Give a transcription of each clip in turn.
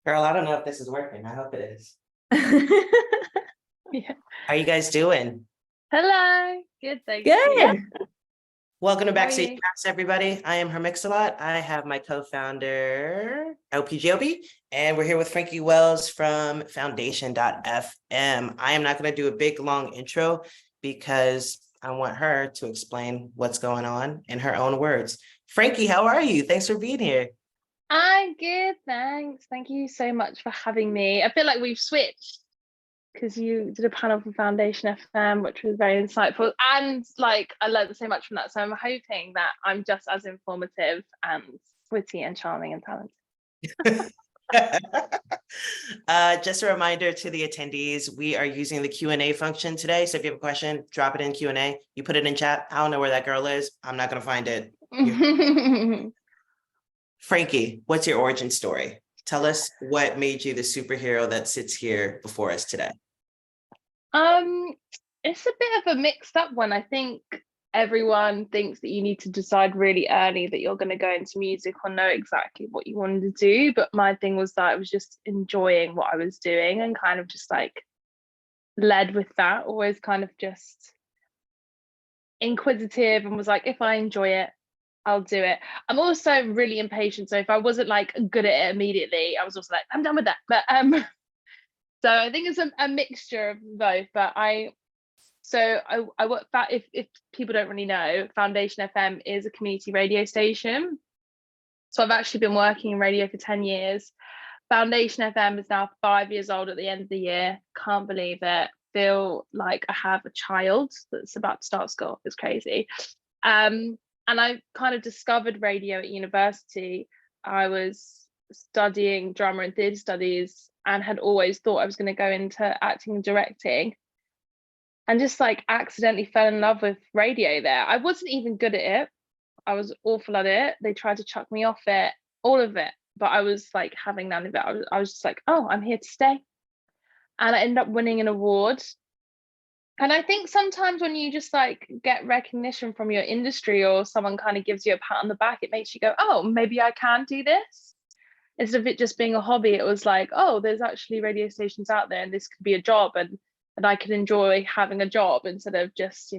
Girl, I don't know if this is working. I hope it is. Yeah. How you guys doing? Hello. Good, thank you. Good. Welcome to How are Backstage, you? everybody. I am her Mix-a-Lot. I have my co-founder, LPGOB, and we're here with Frankie Wells from Foundation.fm. I am not going to do a big, long intro because I want her to explain what's going on in her own words. Frankie, how are you? Thanks for being here. I'm good, thanks. Thank you so much for having me. I feel like we've switched because you did a panel for Foundation FM, which was very insightful. And like I learned so much from that. So I'm hoping that I'm just as informative and witty and charming and talented. Just a reminder to the attendees, we are using the Q&A function today. So if you have a question, drop it in Q&A. You put it in chat. I don't know where that girl is. I'm not going to find it. Frankie, what's your origin story? Tell us what made you the superhero that sits here before us today. It's a bit of a mixed up one. I think everyone thinks that you need to decide really early that you're going to go into music or know exactly what you wanted to do. But my thing was that I was just enjoying what I was doing and kind of just like led with that, always kind of just inquisitive and was like, if I enjoy it, I'll do it. I'm also really impatient. So if I wasn't like good at it immediately, I was also like, I'm done with that. But so I think it's a mixture of both. But I work that if people don't really know, Foundation FM is a community radio station. So I've actually been working in radio for 10 years. Foundation FM is now 5 years old at the end of the year. Can't believe it. Feel like I have a child that's about to start school. It's crazy. And I kind of discovered radio at university. I was studying drama and theatre studies and had always thought I was going to go into acting and directing, and just like accidentally fell in love with radio there. I wasn't even good at it. I was awful at it. They tried to chuck me off it, all of it, but I was like having none of it. I was just like, oh, I'm here to stay. And I ended up winning an award. And I think sometimes when you just like get recognition from your industry or someone kind of gives you a pat on the back, it makes you go, oh, maybe I can do this. Instead of it just being a hobby, it was like, oh, there's actually radio stations out there and this could be a job, and I could enjoy having a job instead of just,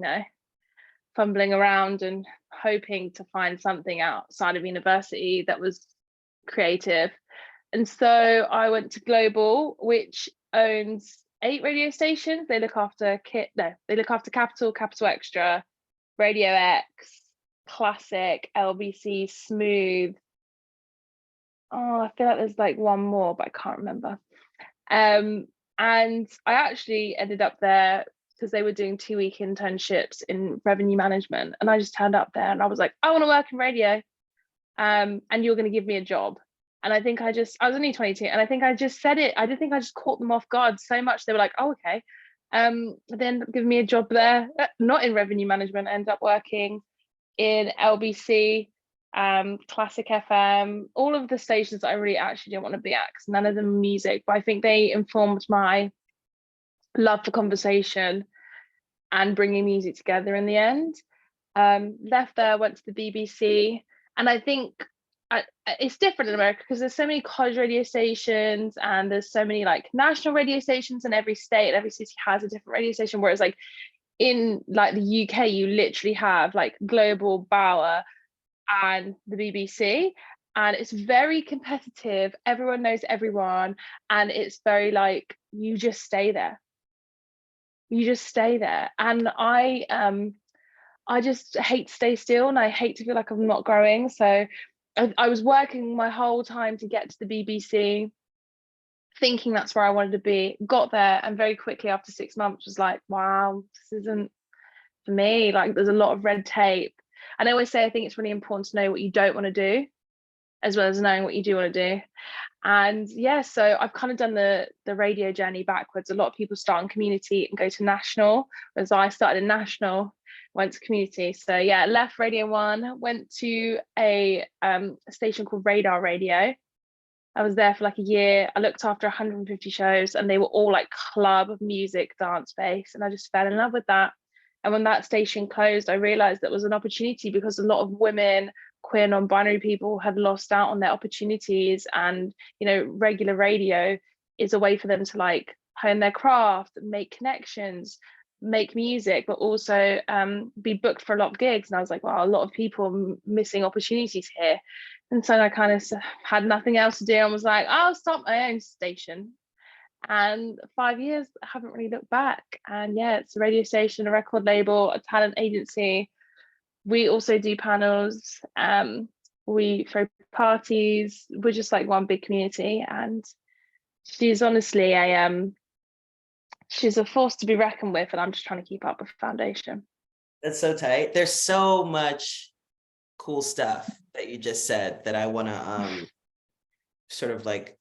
fumbling around and hoping to find something outside of university that was creative. And so I went to Global, which owns 8 radio stations. They look after Capital Xtra, Radio X, Classic, LBC, Smooth. Oh, I feel like there's like one more, but I can't remember. And I actually ended up there because they were doing 2-week internships in revenue management. And I just turned up there and I was like, I want to work in radio. And you're going to give me a job. And I think I was only 22, and I think I just said it. I didn't think I just caught them off guard so much. They were like, oh, okay. They ended up giving me a job there, not in revenue management. I ended up working in LBC, Classic FM, all of the stations that I really actually didn't want to be at, because none of them are music. But I think they informed my love for conversation and bringing music together in the end. Left there, went to the BBC, and I think it's different in America because there's so many college radio stations and there's so many like national radio stations in every state. Every city has a different radio station, whereas like in like the UK, you literally have like Global, Bauer, and the BBC, and it's very competitive. Everyone knows everyone, and it's very like you just stay there. And I just hate to stay still, and I hate to feel like I'm not growing. So I was working my whole time to get to the BBC, thinking that's where I wanted to be. Got there, and very quickly after 6 months was like, wow, this isn't for me. Like there's a lot of red tape. And I always say I think it's really important to know what you don't want to do as well as knowing what you do want to do. And yeah, so I've kind of done the radio journey backwards. A lot of people start in community and go to national, whereas I started in national, went to community. So yeah, left Radio 1, went to a station called Radar Radio. I was there for like a year. I looked after 150 shows, and they were all like club music, dance based, and I just fell in love with that. And when that station closed, I realized that was an opportunity, because a lot of women, queer, non-binary people had lost out on their opportunities. And, you know, regular radio is a way for them to like hone their craft, make connections, make music, but also be booked for a lot of gigs. And I was like, wow, a lot of people missing opportunities here. And so I kind of had nothing else to do and was like, I'll start my own station. And 5 years, I haven't really looked back. And yeah, it's a radio station, a record label, a talent agency. We also do panels. We throw parties. We're just like one big community. And she's honestly she's a force to be reckoned with. And I'm just trying to keep up with Foundation. That's so tight. There's so much cool stuff that you just said that I want to sort of like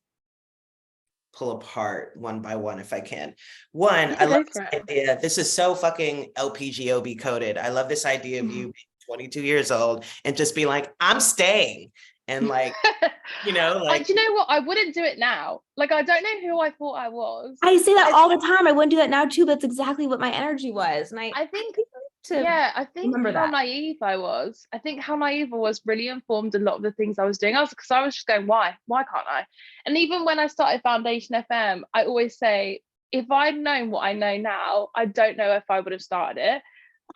pull apart one by one if I can. One, I love this idea. This is so fucking LPGOB coded. I love this idea of you being 22 years old and just being like, I'm staying. And like, you know, like, you know what? I wouldn't do it now. Like, I don't know who I thought I was. I say that all the time. I wouldn't do that now too, but that's exactly what my energy was. And I think how naive I was. I think how naive I was really informed a lot of the things I was doing. Because I was just going, why can't I? And even when I started Foundation FM, I always say, if I'd known what I know now, I don't know if I would have started it.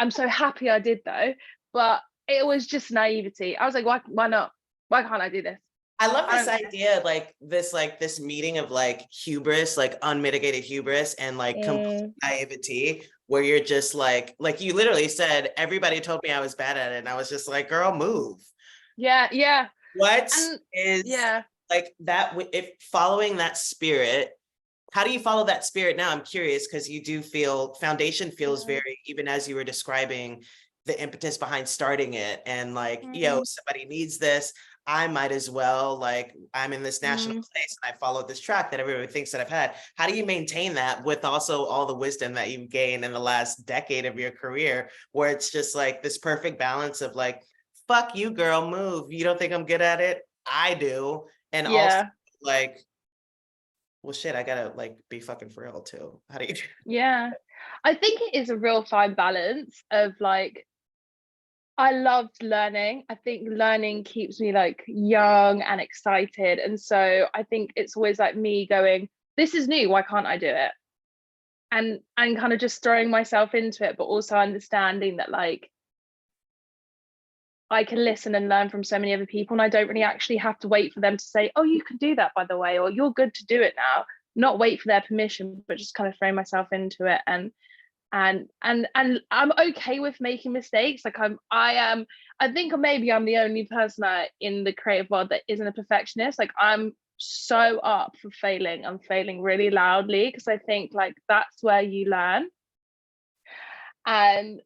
I'm so happy I did though, but it was just naivety. I was like, why not? Why can't I do this? I love this idea, like this meeting of like hubris, like unmitigated hubris and like complete naivety, where you're just like you literally said, everybody told me I was bad at it. And I was just like, girl, move. Yeah. Like that, if following that spirit, how do you follow that spirit now? I'm curious, because you do feel Foundation feels very, even as you were describing the impetus behind starting it and like, somebody needs this. I might as well, like, I'm in this national place and I followed this track that everybody thinks that I've had. How do you maintain that with also all the wisdom that you've gained in the last decade of your career, where it's just like this perfect balance of like, fuck you, girl, move. You don't think I'm good at it? I do. And also like, well, shit, I gotta like be fucking for real too. How do you? Yeah, I think it is a real fine balance of like, I loved learning. I think learning keeps me like young and excited. And so I think it's always like me going, this is new, why can't I do it? And kind of just throwing myself into it, but also understanding that like I can listen and learn from so many other people, and I don't really actually have to wait for them to say, oh, you can do that, by the way, or you're good to do it now. Not wait for their permission, but just kind of throw myself into it. And I'm okay with making mistakes. Like I think maybe I'm the only person in the creative world that isn't a perfectionist. Like I'm so up for failing. I'm failing really loudly, because I think like that's where you learn. And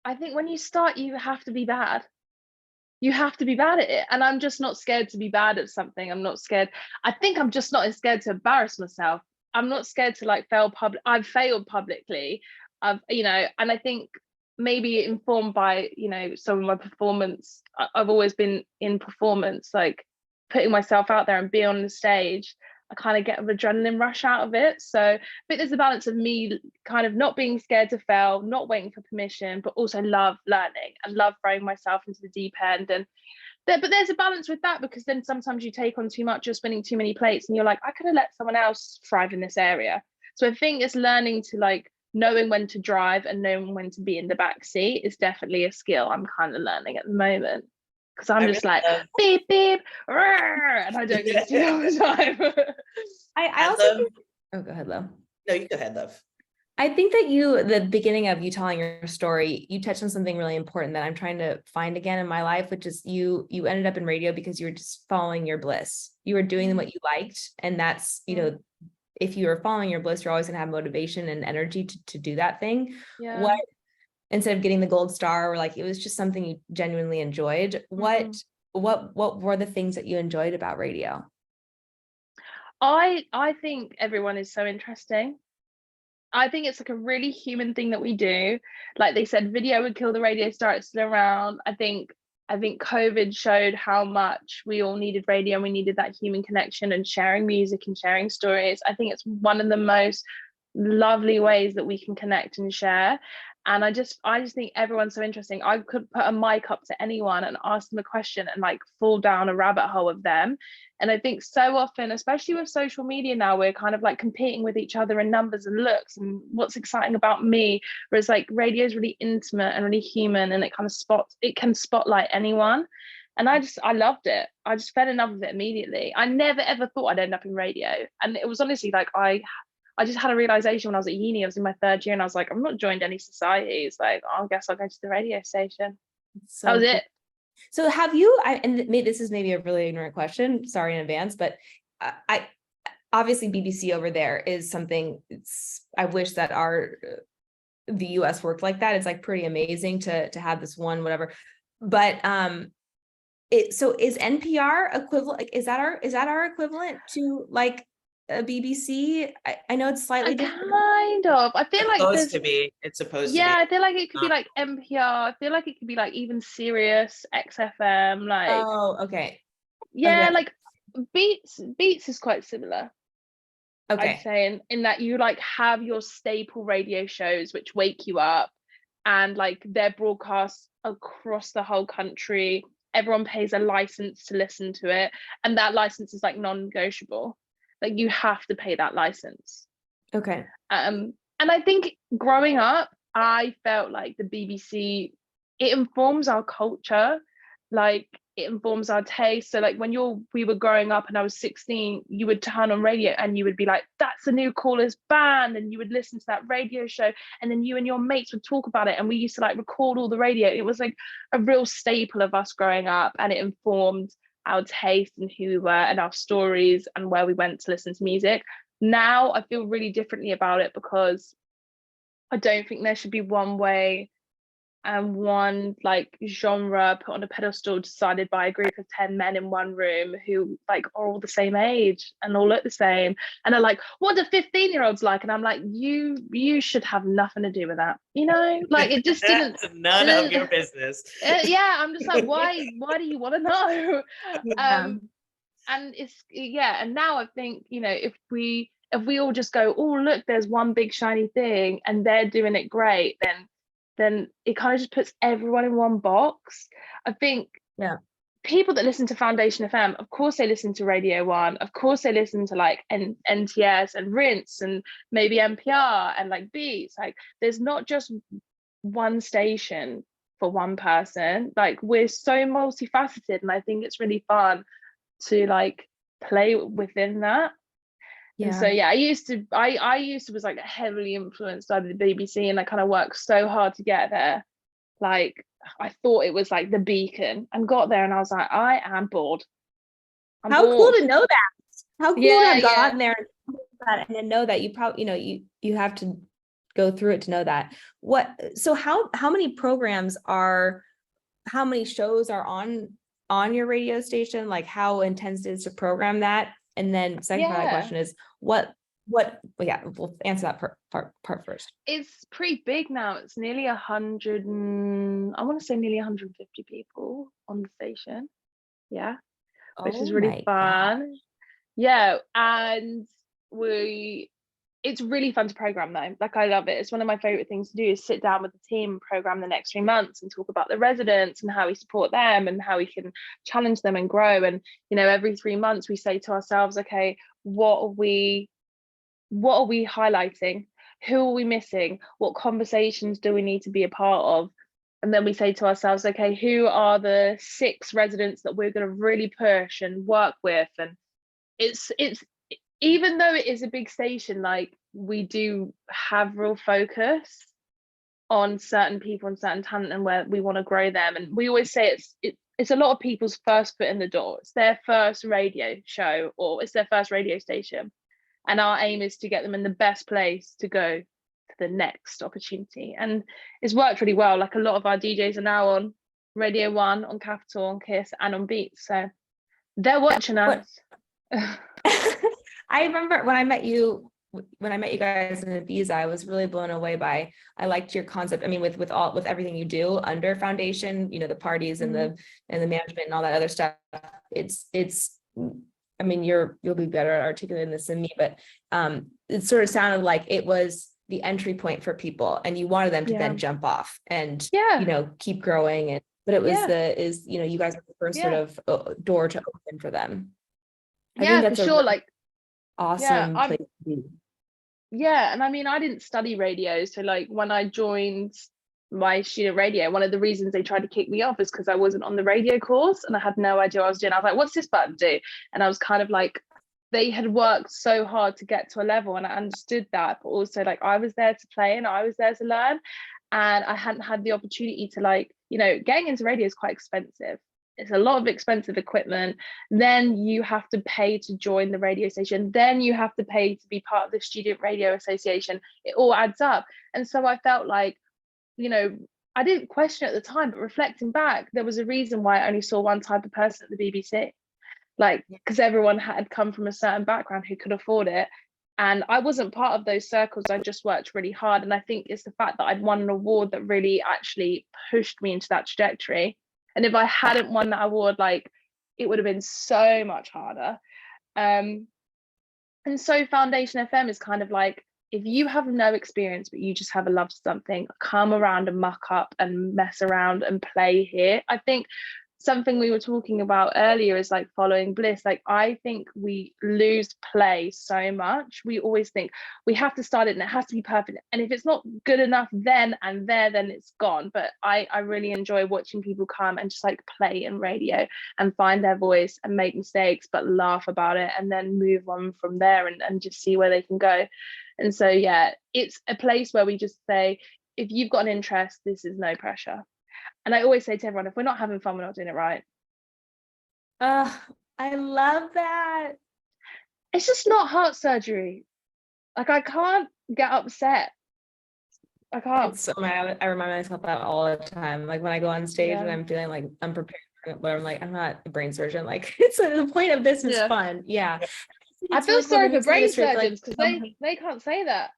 I think when you start, you have to be bad. You have to be bad at it. And I'm just not scared to be bad at something. I'm not scared. I think I'm just not scared to embarrass myself. I'm not scared to like fail public. I've failed publicly. And I think maybe informed by, some of my performance. I've always been in performance, like putting myself out there and being on the stage. I kind of get an adrenaline rush out of it. So I think there's a balance of me kind of not being scared to fail, not waiting for permission, but also love learning and love throwing myself into the deep end. And but there's a balance with that, because then sometimes you take on too much, you're spinning too many plates, and you're like, I could have let someone else thrive in this area. So I think it's learning to like knowing when to drive and knowing when to be in the back seat is definitely a skill I'm kind of learning at the moment. Because I'm just like beep beep, and I don't need to do it all the time. I also think, oh, go ahead, Lo. No, you go ahead, love. I think that the beginning of you telling your story, you touched on something really important that I'm trying to find again in my life, which is you ended up in radio because you were just following your bliss. You were doing what you liked. And that's, if you were following your bliss, you're always gonna have motivation and energy to do that thing. Yeah. What, instead of getting the gold star, or like, it was just something you genuinely enjoyed. What were the things that you enjoyed about radio? I think everyone is so interesting. I think it's like a really human thing that we do. Like they said, video would kill the radio star, it's still around. I think COVID showed how much we all needed radio, and we needed that human connection and sharing music and sharing stories. I think it's one of the most lovely ways that we can connect and share. And I just think everyone's so interesting. I could put a mic up to anyone and ask them a question and like fall down a rabbit hole of them. And I think so often, especially with social media now, we're kind of like competing with each other in numbers and looks and what's exciting about me. Whereas like radio is really intimate and really human, and it can spotlight anyone. And I loved it. I just fell in love with it immediately. I never ever thought I'd end up in radio. And it was honestly like I just had a realization when I was at uni. I was in my 3rd year and I was like, I'm not joined any societies. Like, I guess I'll go to the radio station. So That was cool. it. So have you, and this is maybe a really ignorant question, sorry in advance, but I obviously BBC over there is something, I wish that the US worked like that. It's like pretty amazing to have this one, whatever. But so is NPR equivalent, like, is that our equivalent to like a BBC? I know it's slightly different. Kind of. I feel like Supposed to be. It's supposed to be. yeah, I feel like it could be like NPR. I feel like it could be like even Sirius XFM. Like, Oh, okay. yeah, Okay. like Beats is quite similar. I'd Okay. say in that you like have your staple radio shows which wake you up, and like they're broadcast across the whole country. Everyone pays a license to listen to it, and that license is like non-negotiable. Like you have to pay that license. Okay. And I think growing up, I felt like the BBC, it informs our culture, like it informs our taste. So like when we were growing up and I was 16, you would turn on radio and you would be like, that's the new coolest band, and you would listen to that radio show, and then you and your mates would talk about it, and we used to like record all the radio. It was like a real staple of us growing up, and it informed our taste and who we were and our stories and where we went to listen to music. Now I feel really differently about it, because I don't think there should be one way and one like genre put on a pedestal decided by a group of 10 men in one room who like are all the same age and all look the same and are like, what do 15-year-olds like? And I'm like, you should have nothing to do with that, you know? Like it just didn't. None of your business. Yeah, I'm just like, why do you want to know? Yeah. And and now I think, you know, if we all just go, oh look, there's one big shiny thing and they're doing it great, then it kind of just puts everyone in one box. I think people that listen to Foundation FM, of course they listen to Radio 1, of course they listen to like NTS and Rinse and maybe NPR and like Beats. Like there's not just one station for one person. Like we're so multifaceted, and I think it's really fun to like play within that. And so I used to was like heavily influenced by the BBC, and I kind of worked so hard to get there. Like I thought it was like the beacon, and got there and I was like, I am bored. How cool to know that. How cool to have gotten there and then know that you probably, you know, you have to go through it to know that. So how many shows are on your radio station? Like how intense is to program that? And then second part of the question is we'll answer that part first. It's pretty big now. It's nearly 100 and I want to say nearly 150 people on the station. Yeah. Which is really fun. God. Yeah. And it's really fun to program though. Like I love it. It's one of my favorite things to do is sit down with the team and program the next 3 months and talk about the residents and how we support them and how we can challenge them and grow. And, you know, every 3 months we say to ourselves, okay, what are we highlighting? Who are we missing? What conversations do we need to be a part of? And then we say to ourselves, okay, who are the 6 residents that we're going to really push and work with? And it's even though it is a big station, like we do have real focus on certain people and certain talent and where we want to grow them. And we always say it's a lot of people's first foot in the door. It's their first radio show or it's their first radio station. And our aim is to get them in the best place to go to the next opportunity. And it's worked really well. Like a lot of our DJs are now on Radio 1, on Capital, on Kiss and on Beats. So they're watching us. I remember when I met you guys in Ibiza, I was really blown away I liked your concept. I mean, with everything you do under Foundation, you know, the parties and the management and all that other stuff. It's I mean, you'll be better at articulating this than me, but it sort of sounded like it was the entry point for people, and you wanted them to then jump off and, keep growing. And, but it was you guys are the first sort of door to open for them. I think that's for sure. Like, awesome place to be. Yeah. And I mean, I didn't study radio. So like when I joined my student radio, one of the reasons they tried to kick me off is because I wasn't on the radio course and I had no idea what I was doing. I was like, what's this button do? And I was kind of like, they had worked so hard to get to a level, and I understood that, but also like I was there to play and I was there to learn, and I hadn't had the opportunity to, like, getting into radio is quite expensive. It's a lot of expensive equipment. Then you have to pay to join the radio station. Then you have to pay to be part of the Student Radio Association. It all adds up. And so I felt like, I didn't question at the time, but reflecting back, there was a reason why I only saw one type of person at the BBC. Like, because everyone had come from a certain background who could afford it. And I wasn't part of those circles. I just worked really hard. And I think it's the fact that I'd won an award that really actually pushed me into that trajectory. And if I hadn't won that award, like, it would have been so much harder. And so Foundation FM is kind of like, if you have no experience, but you just have a love for something, come around and muck up and mess around and play here. I think something we were talking about earlier is like following bliss. Like, I think we lose play so much. We always think we have to start it and it has to be perfect, and if it's not good enough then and there, then it's gone. But I really enjoy watching people come and just like play in radio and find their voice and make mistakes but laugh about it and then move on from there and just see where they can go. And so it's a place where we just say, if you've got an interest, this is no pressure. And I always say to everyone, if we're not having fun, we're not doing it right. I love that. It's just not heart surgery. Like, I can't get upset. I can't. It's so mad. I remind myself that all the time. Like when I go on stage and I'm feeling like unprepared, but I'm like, I'm not a brain surgeon. Like, it's the point of this is fun. Yeah. I feel sorry for brain surgeons because they can't say that.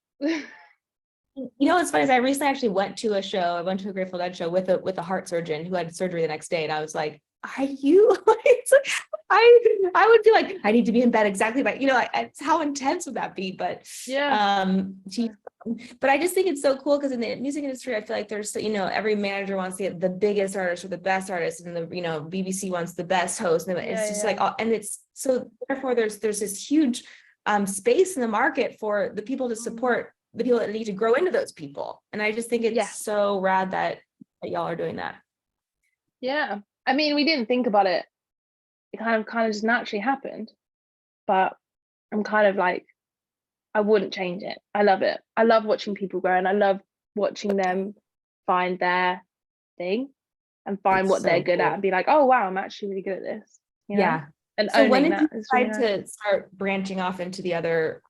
What's funny is I recently actually went to a show. I went to a Grateful Dead show with a heart surgeon who had surgery the next day, and I was like, "Are you?" I would be like, "I need to be in bed exactly by." It's how intense would that be? But but I just think it's so cool because in the music industry, I feel like there's every manager wants to get the biggest artist or the best artist, and the BBC wants the best host, and it's just like, and it's so therefore there's this huge space in the market for the people to support the people that need to grow into those people. And I just think it's so rad that y'all are doing that. Yeah. I mean, we didn't think about it. It kind of just naturally happened. But I'm kind of like, I wouldn't change it. I love it. I love watching people grow, and I love watching them find their thing and find what they're good at and be like, oh wow, I'm actually really good at this. Yeah. And so when did you decide to start branching off into the other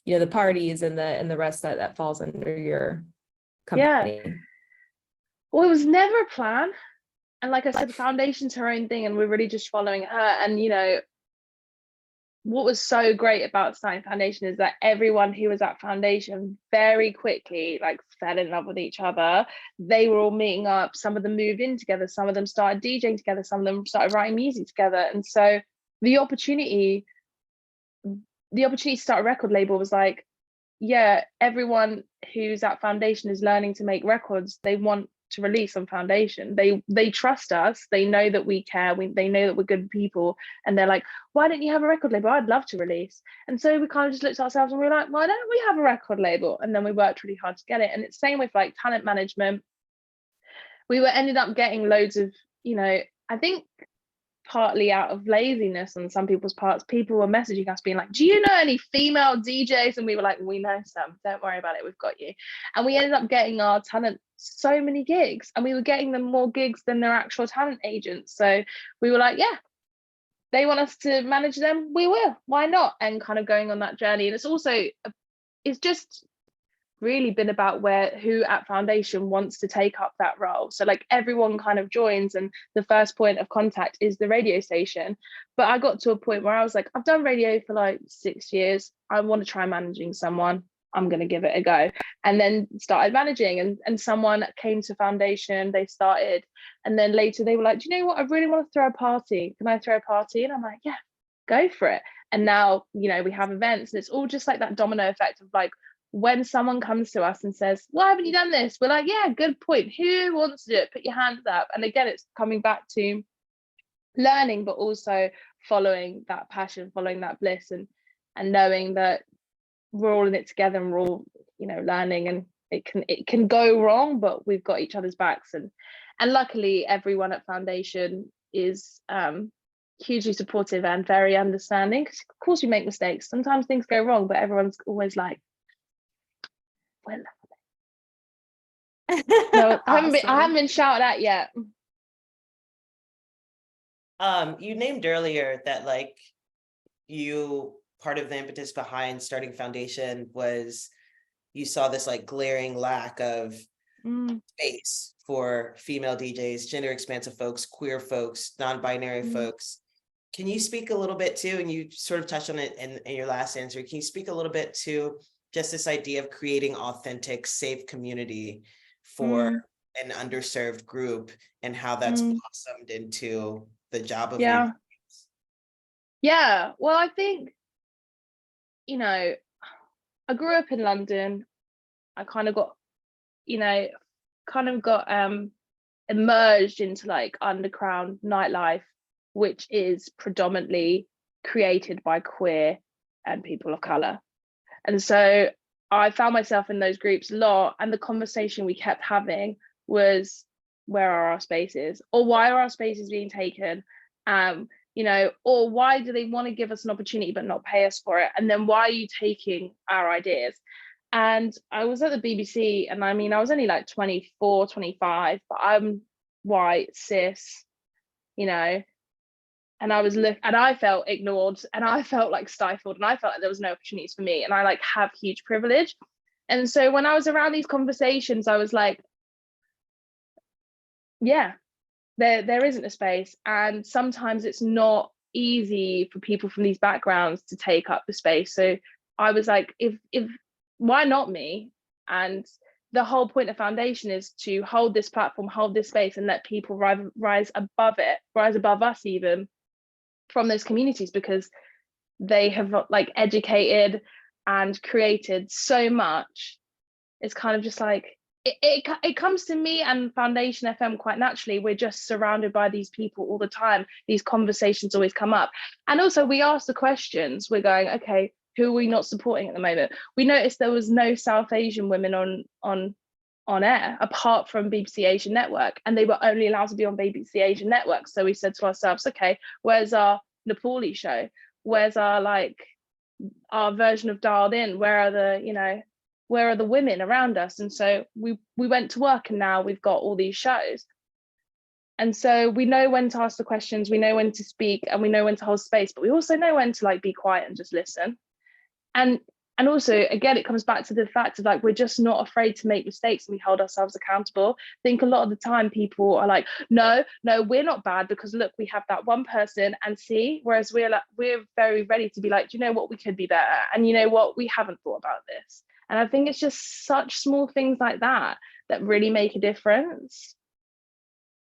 the parties and the rest that falls under your company? Well, it was never a plan. And like I said, the Foundation's her own thing, and we're really just following her. And what was so great about starting Foundation is that everyone who was at Foundation very quickly like fell in love with each other. They were all meeting up. Some of them moved in together. Some of them started DJing together. Some of them started writing music together. And so the opportunity to start a record label was like, everyone who's at Foundation is learning to make records. They want to release on Foundation. They trust us. They know that we care. They know that we're good people, and they're like, why don't you have a record label? I'd love to release. And so we kind of just looked at ourselves and we were like, why don't we have a record label? And then we worked really hard to get it. And it's same with like talent management. We ended up getting loads of, I think partly out of laziness on some people's parts, people were messaging us being like, do you know any female DJs? And we were like, we know some, don't worry about it, we've got you. And we ended up getting our talent so many gigs, and we were getting them more gigs than their actual talent agents. So we were like, they want us to manage them, we will, why not? And kind of going on that journey. And it's just really been about who at Foundation wants to take up that role. So like everyone kind of joins, and the first point of contact is the radio station. But I got to a point where I was like, I've done radio for like 6 years, I want to try managing someone, I'm going to give it a go. And then started managing, and someone came to Foundation, they started, and then later they were like, do you know what, I really want to throw a party, can I throw a party? And I'm like, yeah, go for it. And now we have events, and it's all just like that domino effect of like, when someone comes to us and says, why haven't you done this? We're like, yeah, good point. Who wants to do it? Put your hands up. And again, it's coming back to learning, but also following that passion, following that bliss, and knowing that we're all in it together, and we're all, you know, learning, and it can go wrong, but we've got each other's backs. And luckily everyone at Foundation is hugely supportive and very understanding, because of course we make mistakes, sometimes things go wrong, but everyone's always like, well, no, I haven't been shouted at yet. You named earlier that like part of the impetus behind starting Foundation was you saw this like glaring lack of space for female DJs, gender expansive folks, queer folks, non-binary folks. Can you speak a little bit too, and you sort of touched on it in your last answer, can you speak a little bit to just this idea of creating authentic, safe community for an underserved group, and how that's blossomed into the job of your well, I think, you know, I grew up in London. I kind of got, you know, emerged into like underground nightlife, which is predominantly created by queer and people of color. And so I found myself in those groups a lot, and the conversation we kept having was, where are our spaces, or why are our spaces being taken, you know, or why do they want to give us an opportunity but not pay us for it, and then why are you taking our ideas? And I was at the BBC, and I mean, I was only like 24, 25, but I'm white, cis, you know, and I felt ignored, and I felt like stifled, and I felt like there was no opportunities for me, and I like have huge privilege. And so when I was around these conversations, I was like, yeah, there isn't a space. And sometimes it's not easy for people from these backgrounds to take up the space. So I was like, if why not me? And the whole point of Foundation is to hold this platform, hold this space, and let people rise above it, rise above us even, from those communities, because they have like educated and created so much. It's kind of just like, it comes to me and Foundation FM quite naturally. We're just surrounded by these people all the time. These conversations always come up. And also we ask the questions. We're going, okay, who are we not supporting at the moment? We noticed there was no South Asian women on air apart from BBC Asian Network, and they were only allowed to be on BBC Asian Network. So we said to ourselves, okay, where's our Nepali show? Where's our version of Dialed In? Where are the women around us? And so we went to work, and now we've got all these shows. And so we know when to ask the questions, we know when to speak, and we know when to hold space, but we also know when to like be quiet and just listen. And also, again, it comes back to the fact of like, we're just not afraid to make mistakes, and we hold ourselves accountable. I think a lot of the time people are like, no, we're not bad, because look, we have that one person, and see, whereas we're very ready to be like, do you know what, we could be better, and you know what, we haven't thought about this. And I think it's just such small things like that that really make a difference.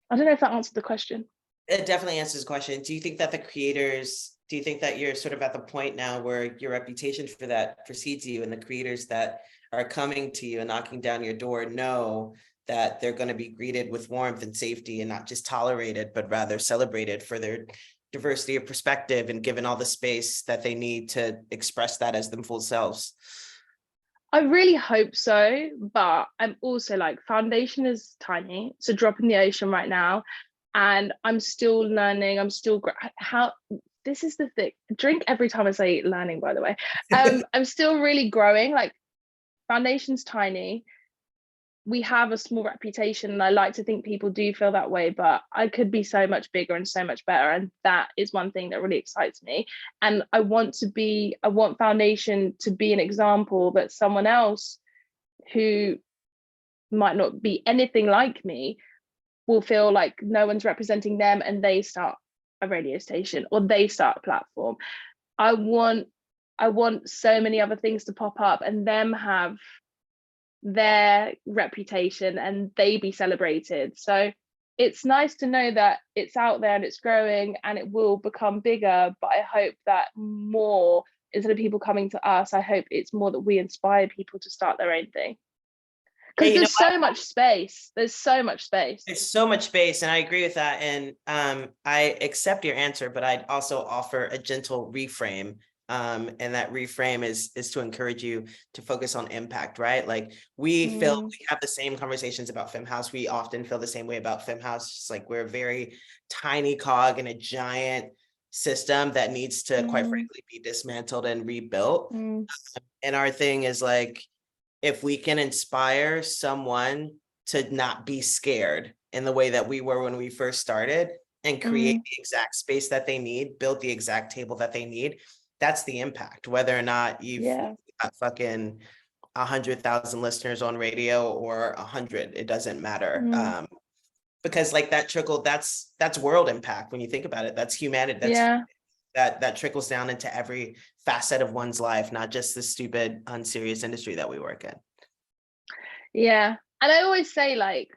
I don't know if that answered the question. It definitely answers the question. Do you think that you're sort of at the point now where your reputation for that precedes you, and the creators that are coming to you and knocking down your door know that they're going to be greeted with warmth and safety, and not just tolerated, but rather celebrated for their diversity of perspective and given all the space that they need to express that as them full selves? I really hope so, but I'm also like, Foundation is tiny. It's a drop in the ocean right now. And I'm still learning. This is the thing. Drink every time I say learning, by the way. I'm still really growing. Like, Foundation's tiny. We have a small reputation, and I like to think people do feel that way, but I could be so much bigger and so much better. And that is one thing that really excites me. And I want Foundation to be an example that someone else who might not be anything like me will feel like no one's representing them, and they start a radio station or they start a platform. I want so many other things to pop up and them have their reputation and they be celebrated. So it's nice to know that it's out there and it's growing and it will become bigger, but I hope that more instead of people coming to us, I hope it's more that we inspire people to start their own thing. Because Hey, there's so much space. There's so much space. There's so much space, and I agree with that. And I accept your answer, but I'd also offer a gentle reframe. And that reframe is to encourage you to focus on impact, right? Like we feel we have the same conversations about FemHouse. We often feel the same way about FemHouse. Just like we're a very tiny cog in a giant system that needs to, quite frankly, be dismantled and rebuilt. And our thing is like, if we can inspire someone to not be scared in the way that we were when we first started and create the exact space that they need, build the exact table that they need, that's the impact. Whether or not you've got fucking 100,000 listeners on radio or 100, it doesn't matter. Because like that trickle, that's world impact. When you think about it, that's humanity. That's that trickles down into every facet of one's life, not just the stupid, unserious industry that we work in. Yeah. And I always say, like,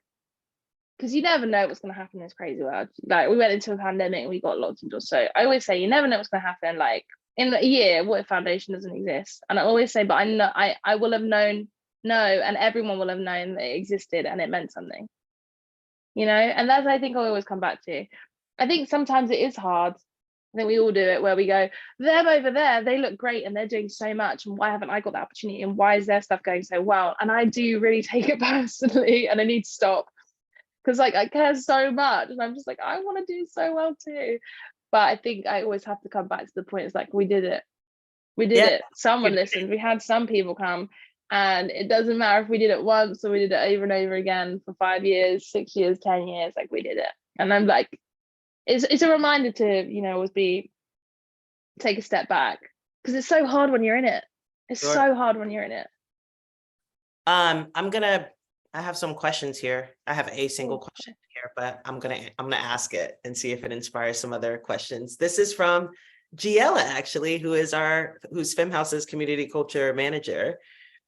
because you never know what's going to happen in this crazy world. Like, we went into a pandemic and we got locked indoors. So I always say, you never know what's going to happen. Like, in a year, what if foundation doesn't exist? And I always say, but I know I will have known, and everyone will have known that it existed and it meant something. You know, and that's, I think, I always come back to. I think sometimes it is hard. I think we all do it, where we go, them over there, they look great and they're doing so much, and why haven't I got the opportunity, and why is their stuff going so well? And I do really take it personally, and I need to stop, because like I care so much, and I'm just like, I want to do so well too. But I think I always have to come back to the point, it's like, we did it. Someone listened. We had some people come, and it doesn't matter if we did it once or we did it over and over again for 5 years, 6 years, 10 years, like we did it. And I'm like, it's a reminder to, you know, always take a step back, because it's so hard when you're in it. It's so hard when you're in it. I have some questions here. I have a single question here, but I'm gonna ask it and see if it inspires some other questions. This is from Giella, actually, who's FemHouse's community culture manager.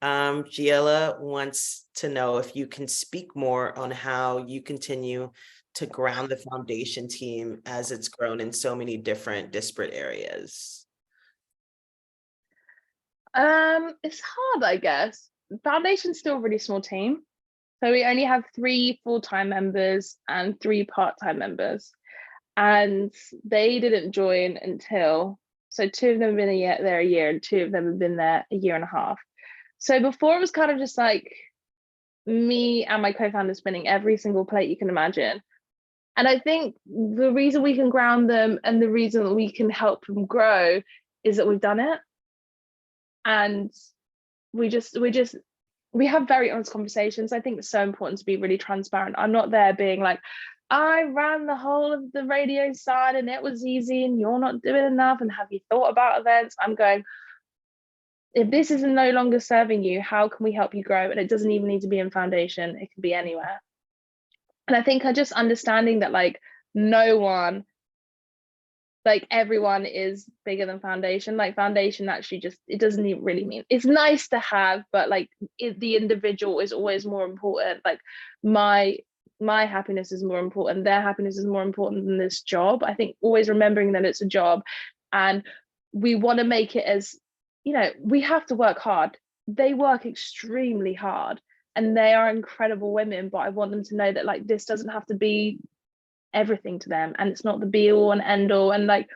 Giella wants to know if you can speak more on how you continue to ground the foundation team as it's grown in so many different disparate areas. It's hard, I guess. Foundation's still a really small team. So we only have 3 full-time members and 3 part-time members. And they didn't join until, so 2 of them have been there a year, and 2 of them have been there a year and a half. So before, it was kind of just like me and my co-founder spinning every single plate you can imagine. And I think the reason we can ground them and the reason that we can help them grow is that we've done it. And we have very honest conversations. I think it's so important to be really transparent. I'm not there being like, I ran the whole of the radio side and it was easy and you're not doing enough, and have you thought about events? I'm going, if this is no longer serving you, how can we help you grow? And it doesn't even need to be in foundation, it can be anywhere. And I think just understanding that, like, no one, like, everyone is bigger than foundation. Like, foundation actually just, it doesn't even really mean, it's nice to have, but like the individual is always more important. Like my happiness is more important, their happiness is more important than this job. I think always remembering that it's a job, and we want to make it as, you know, we have to work hard. They work extremely hard and they are incredible women, but I want them to know that, like, this doesn't have to be everything to them, and it's not the be all and end all. And like,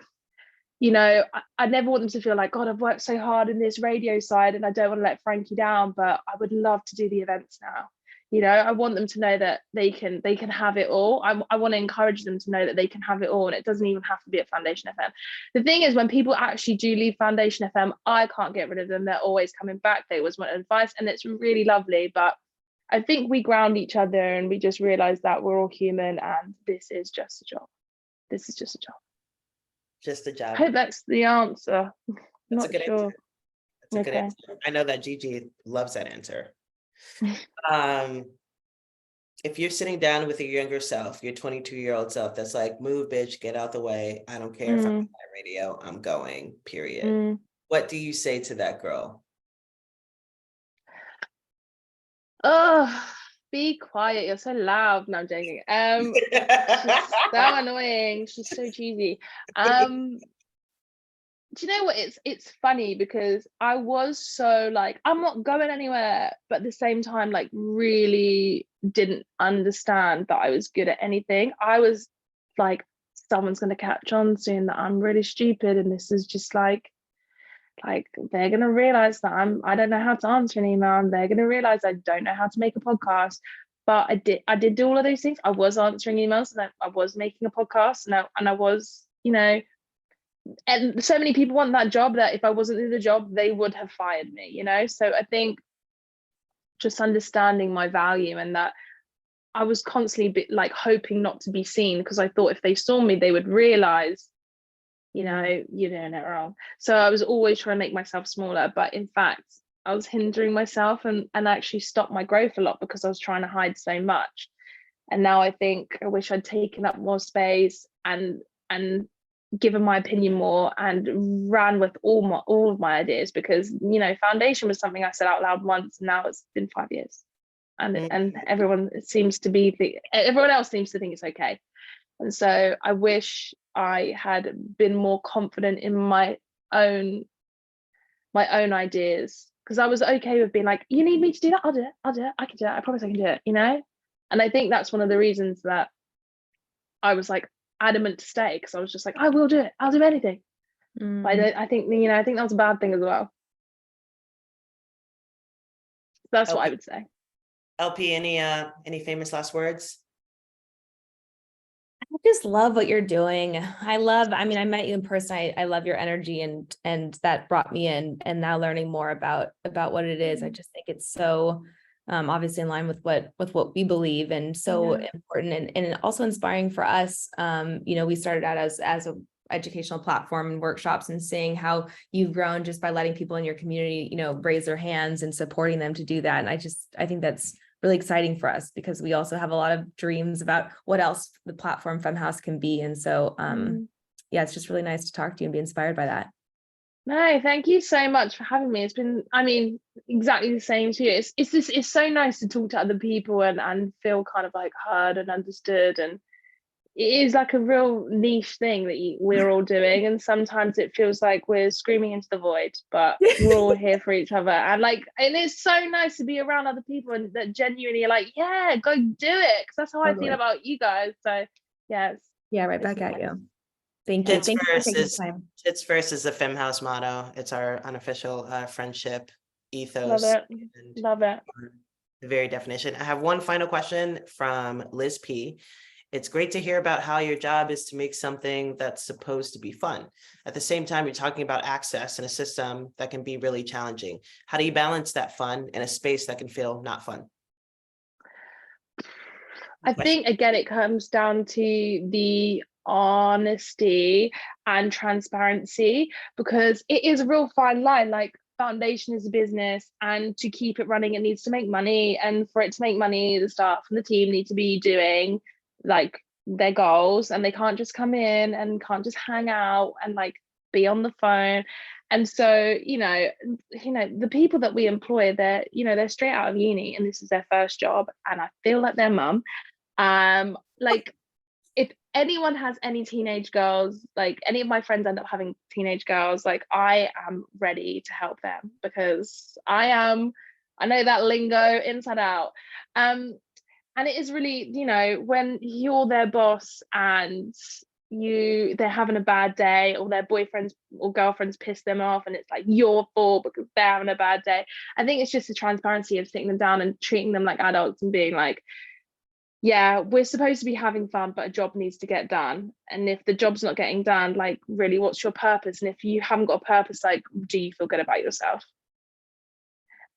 you know, I never want them to feel like, God, I've worked so hard in this radio side and I don't want to let Frankie down, but I would love to do the events now. You know, I want them to know that they can have it all. I want to encourage them to know that they can have it all, and it doesn't even have to be at Foundation FM. The thing is, when people actually do leave Foundation FM, I can't get rid of them. They're always coming back. They always want advice, and it's really lovely. But I think we ground each other and we just realize that we're all human and this is just a job. This is just a job. Just a job. I hope that's the answer. That's Not sure. Answer. That's a good answer. I know that Gigi loves that answer. If you're sitting down with your younger self, your 22-year-old self, that's like, move, bitch, get out the way. I don't care if I'm on radio, I'm going, period. What do you say to that girl? Oh, be quiet. You're so loud. No, I'm joking. She's so annoying. She's so cheesy. do you know what, it's funny because I was so like, I'm not going anywhere, but at the same time, like, really didn't understand that I was good at anything. I was like, someone's going to catch on soon that I'm really stupid, and this is just like they're going to realize that I don't know how to answer an email, and they're going to realize I don't know how to make a podcast. But I did do all of those things. I was answering emails, and I was making a podcast, and I was, you know, and so many people want that job that if I wasn't in the job, they would have fired me, you know? So I think just understanding my value, and that I was constantly like hoping not to be seen, because I thought if they saw me, they would realize, you know, you're doing it wrong. So I was always trying to make myself smaller, but in fact, I was hindering myself and actually stopped my growth a lot because I was trying to hide so much. And now I think I wish I'd taken up more space and given my opinion more and ran with all of my ideas, because, you know, foundation was something I said out loud once, and now it's been 5 years, and everyone else seems to think it's okay. And so I wish I had been more confident in my own ideas, because I was okay with being like, you need me to do that, I'll do it, I can do it, I promise I can do it, you know. And I think that's one of the reasons that I was like adamant to stay, because I was just like, I will do it, I'll do anything. But I think, you know, I think that was a bad thing as well. That's what I would say. LP, any famous last words? I just love what you're doing. I mean, I met you in person. I love your energy, and that brought me in, and now learning more about what it is. I just think it's so obviously in line with what we believe, and so important, and also inspiring for us. You know, we started out as a educational platform and workshops, and seeing how you've grown just by letting people in your community, you know, raise their hands and supporting them to do that. And I think that's really exciting for us, because we also have a lot of dreams about what else the platform Femhouse can be. And so, yeah, it's just really nice to talk to you and be inspired by that. No, thank you so much for having me. It's been, I mean, exactly the same to you. It's so nice to talk to other people and feel kind of like heard and understood. And it is like a real niche thing that we're all doing, and sometimes it feels like we're screaming into the void, but we're all here for each other. And it's so nice to be around other people and that genuinely are like, yeah, go do it, because that's how I feel about you guys. So yeah, right back at you. Thank you. Thank you for taking the time. Tits first is the Femhouse motto. It's our unofficial friendship ethos. Love it. The very definition. I have one final question from Liz P. It's great to hear about how your job is to make something that's supposed to be fun. At the same time, you're talking about access in a system that can be really challenging. How do you balance that fun in a space that can feel not fun? I think, again, it comes down to the honesty and transparency, because it is a real fine line. Like, foundation is a business, and to keep it running, it needs to make money. And for it to make money, the staff and the team need to be doing like their goals, and they can't just come in and can't just hang out and like be on the phone. And so, you know, the people that we employ, they're straight out of uni, and this is their first job, and I feel like their mum. Like, if anyone has any teenage girls, like any of my friends end up having teenage girls, like I am ready to help them, because I know that lingo inside out. And it is really, you know, when you're their boss and they're having a bad day, or their boyfriends or girlfriends piss them off, and it's like your fault because they're having a bad day. I think it's just the transparency of sitting them down and treating them like adults and being like, yeah, we're supposed to be having fun, but a job needs to get done. And if the job's not getting done, like, really, what's your purpose? And if you haven't got a purpose, like, do you feel good about yourself?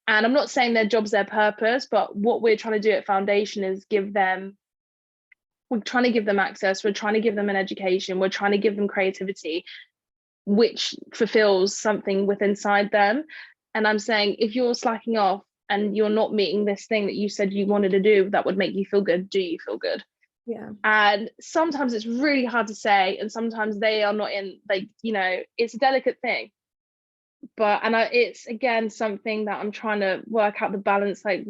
And I'm not saying their job's their purpose, but what we're trying to do at Foundation is we're trying to give them access, we're trying to give them an education, we're trying to give them creativity, which fulfills something within inside them. And I'm saying, if you're slacking off and you're not meeting this thing that you said you wanted to do that would make you feel good, do you feel good? Yeah. And sometimes it's really hard to say, and sometimes they are not in, like, you know, it's a delicate thing. But it's again something that I'm trying to work out the balance. Like,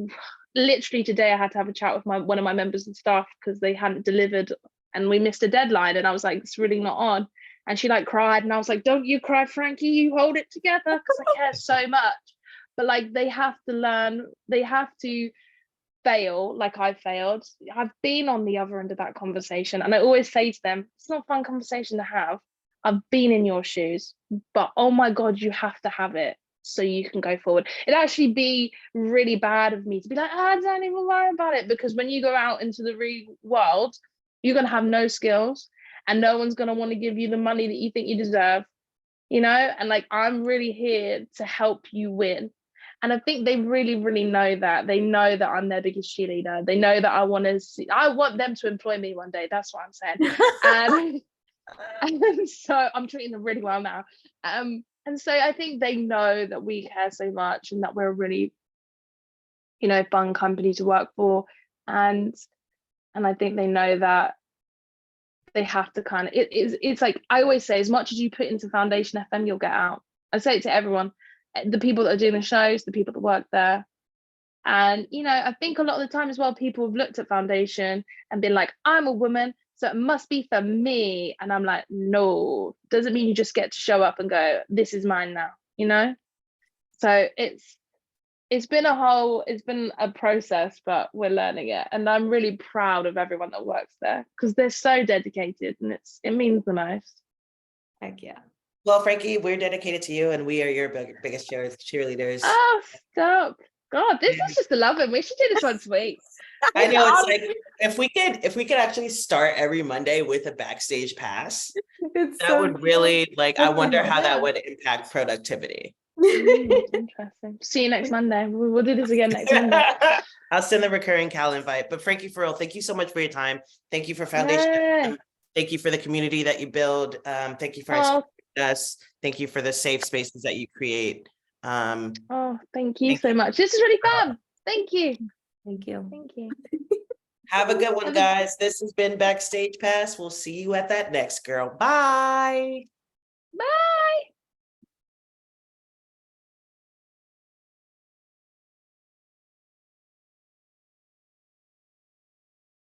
literally today I had to have a chat with one of my members of staff because they hadn't delivered and we missed a deadline, and I was like, it's really not on. and she like cried, and I was like, don't you cry, Frankie, you hold it together, because I care so much. But like, they have to learn, they have to fail like I failed. I've been on the other end of that conversation, and I always say to them, it's not a fun conversation to have. I've been in your shoes, but oh my God, you have to have it so you can go forward. It'd actually be really bad of me to be like, oh, don't even worry about it, because when you go out into the real world, you're going to have no skills, and no one's going to want to give you the money that you think you deserve, you know? And like, I'm really here to help you win. And I think they really, really know that. They know that I'm their biggest cheerleader. They know that I want them to employ me one day. That's what I'm saying. And so I'm treating them really well now. And so I think they know that we care so much, and that we're a really, you know, fun company to work for. And I think they know that they have to kind of, it's like I always say, as much as you put into Foundation FM, you'll get out. I say it to everyone, the people that are doing the shows, the people that work there. And, you know, I think a lot of the time as well, people have looked at Foundation and been like, I'm a woman, so it must be for me. And I'm like, no, doesn't mean you just get to show up and go, this is mine now, you know? So it's been a process, but we're learning it. And I'm really proud of everyone that works there, because they're so dedicated, and it means the most. Heck yeah. Well, Frankie, we're dedicated to you, and we are your biggest cheerleaders. Oh, stop. God, this is just 11. We should do this once a week. I know, it's like, if we could actually start every Monday with a backstage pass, that would really, like, I wonder how that would impact productivity. Interesting. See you next Monday. We'll do this again next Monday. I'll send the recurring Cal invite. But Frankie, for real, thank you so much for your time. Thank you for Foundation. Yay. Thank you for the community that you build. Thank you for inspiring us. Thank you for the safe spaces that you create. Thank you so much. This is really fun. Thank you. Thank you. Thank you. Have a good one, guys. This has been Backstage Pass. We'll see you at that next, girl. Bye. Bye.